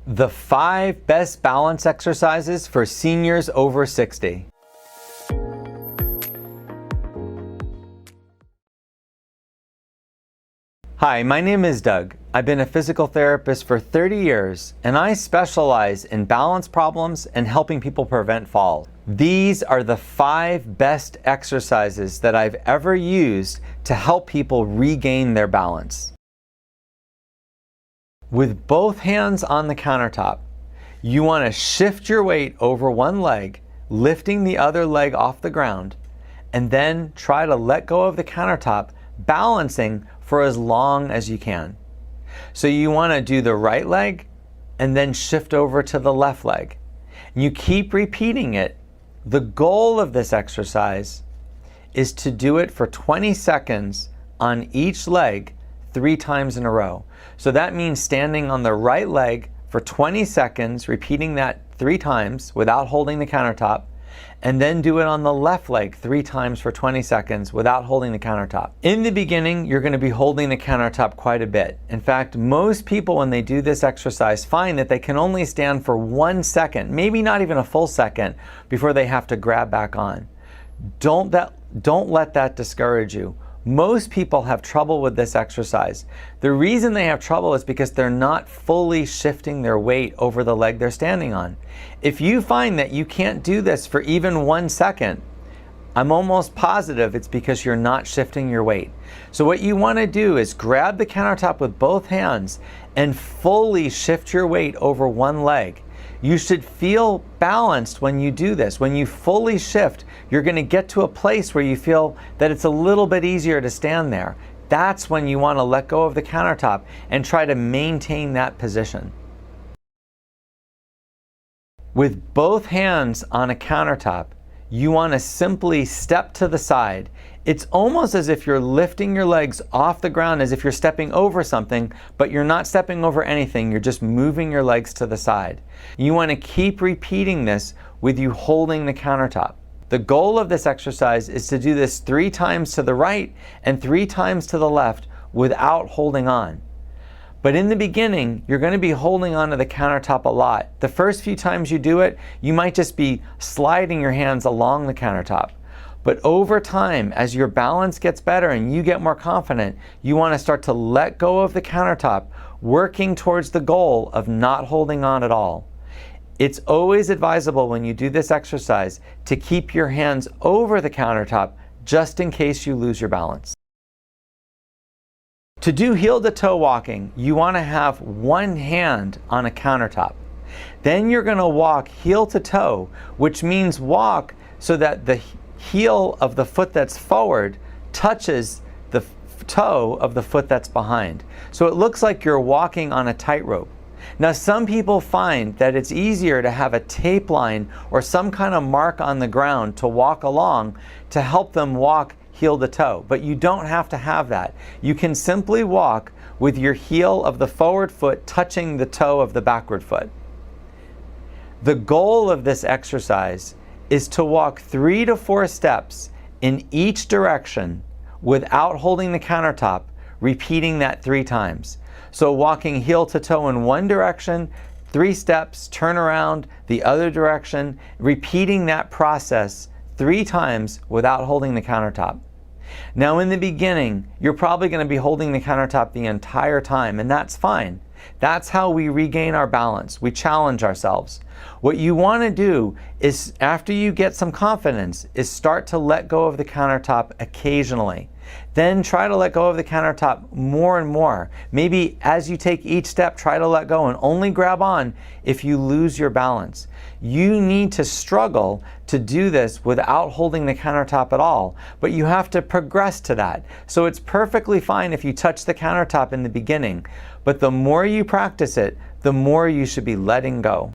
The 5 best balance exercises for seniors over 60. Hi, my name is Doug. I've been a physical therapist for 30 years, and I specialize in balance problems and helping people prevent falls. These are the 5 best exercises that I've ever used to help people regain their balance. With both hands on the countertop, you want to shift your weight over one leg, lifting the other leg off the ground, and then try to let go of the countertop, balancing for as long as you can. So you want to do the right leg and then shift over to the left leg. You keep repeating it. The goal of this exercise is to do it for 20 seconds on each leg 3 times in a row. So that means standing on the right leg for 20 seconds, repeating that 3 times without holding the countertop, and then do it on the left leg 3 times for 20 seconds without holding the countertop. In the beginning, you're going to be holding the countertop quite a bit. In fact, most people when they do this exercise find that they can only stand for 1 second, maybe not even a full second, before they have to grab back on. Don't let that discourage you. Most people have trouble with this exercise. The reason they have trouble is because they're not fully shifting their weight over the leg they're standing on. If you find that you can't do this for even 1 second, I'm almost positive it's because you're not shifting your weight. So what you want to do is grab the countertop with both hands and fully shift your weight over one leg. You should feel balanced when you do this. When you fully shift, you're going to get to a place where you feel that it's a little bit easier to stand there. That's when you want to let go of the countertop and try to maintain that position. With both hands on a countertop, you want to simply step to the side. It's almost as if you're lifting your legs off the ground, as if you're stepping over something, but you're not stepping over anything. You're just moving your legs to the side. You want to keep repeating this with you holding the countertop. The goal of this exercise is to do this 3 times to the right and 3 times to the left without holding on. But in the beginning, you're going to be holding onto the countertop a lot. The first few times you do it, you might just be sliding your hands along the countertop. But over time, as your balance gets better and you get more confident, you want to start to let go of the countertop, working towards the goal of not holding on at all. It's always advisable when you do this exercise to keep your hands over the countertop just in case you lose your balance. To do heel-to-toe walking, you want to have one hand on a countertop. Then you're going to walk heel-to-toe, which means walk so that the heel of the foot that's forward touches the toe of the foot that's behind. So it looks like you're walking on a tightrope. Now some people find that it's easier to have a tape line or some kind of mark on the ground to walk along to help them walk heel to toe, but you don't have to have that. You can simply walk with your heel of the forward foot touching the toe of the backward foot. The goal of this exercise is to walk 3 to 4 steps in each direction without holding the countertop, repeating that 3 times. So walking heel to toe in one direction, 3 steps, turn around the other direction, repeating that process 3 times without holding the countertop. Now in the beginning, you're probably going to be holding the countertop the entire time, and that's fine. That's how we regain our balance. We challenge ourselves. What you want to do is, after you get some confidence, is start to let go of the countertop occasionally. Then try to let go of the countertop more and more. Maybe as you take each step, try to let go and only grab on if you lose your balance. You need to struggle to do this without holding the countertop at all, but you have to progress to that. So it's perfectly fine if you touch the countertop in the beginning, but the more you practice it, the more you should be letting go.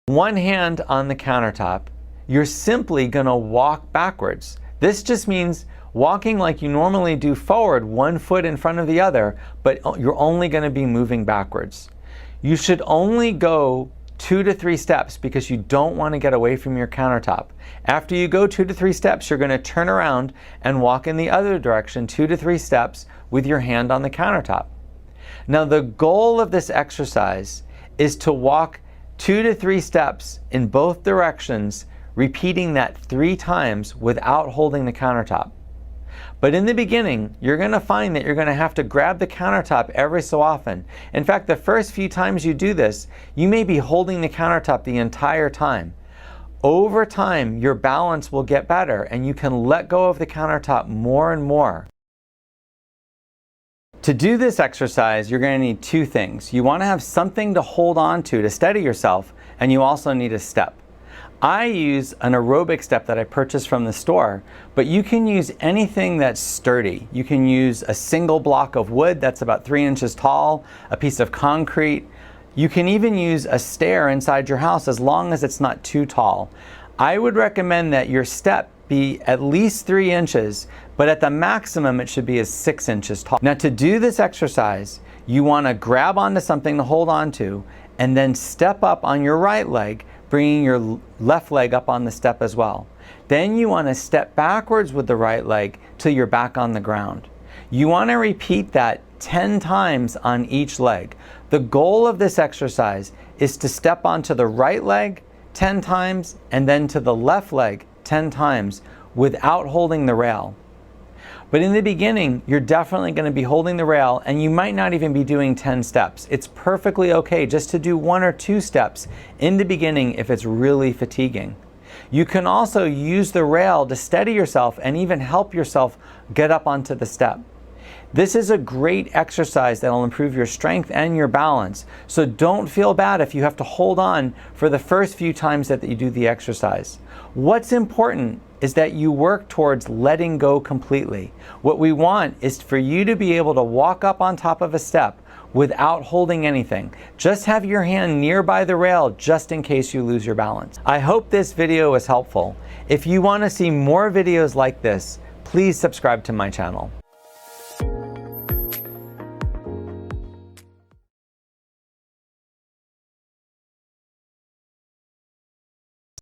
One hand on the countertop, you're simply going to walk backwards. This just means walking like you normally do forward, 1 foot in front of the other, but you're only going to be moving backwards. You should only go 2 to 3 steps because you don't want to get away from your countertop. After you go 2 to 3 steps, you're going to turn around and walk in the other direction 2 to 3 steps with your hand on the countertop. Now, the goal of this exercise is to walk 2 to 3 steps in both directions, repeating that 3 times without holding the countertop. But in the beginning, you're going to find that you're going to have to grab the countertop every so often. In fact, the first few times you do this, you may be holding the countertop the entire time. Over time, your balance will get better and you can let go of the countertop more and more. To do this exercise, you're going to need 2 things. You want to have something to hold on to steady yourself, and you also need a step. I use an aerobic step that I purchased from the store, but you can use anything that's sturdy. You can use a single block of wood that's about 3 inches tall, a piece of concrete. You can even use a stair inside your house as long as it's not too tall. I would recommend that your step be at least 3 inches, but at the maximum it should be 6 inches tall. Now, to do this exercise, you want to grab onto something to hold on to and then step up on your right leg, bringing your left leg up on the step as well. Then you want to step backwards with the right leg till you're back on the ground. You want to repeat that 10 times on each leg. The goal of this exercise is to step onto the right leg 10 times and then to the left leg 10 times without holding the rail. But in the beginning, you're definitely going to be holding the rail and you might not even be doing 10 steps. It's perfectly okay just to do 1 or 2 steps in the beginning if it's really fatiguing. You can also use the rail to steady yourself and even help yourself get up onto the step. This is a great exercise that will improve your strength and your balance. So don't feel bad if you have to hold on for the first few times that you do the exercise. What's important is that you work towards letting go completely. What we want is for you to be able to walk up on top of a step without holding anything. Just have your hand nearby the rail just in case you lose your balance. I hope this video was helpful. If you want to see more videos like this, please subscribe to my channel.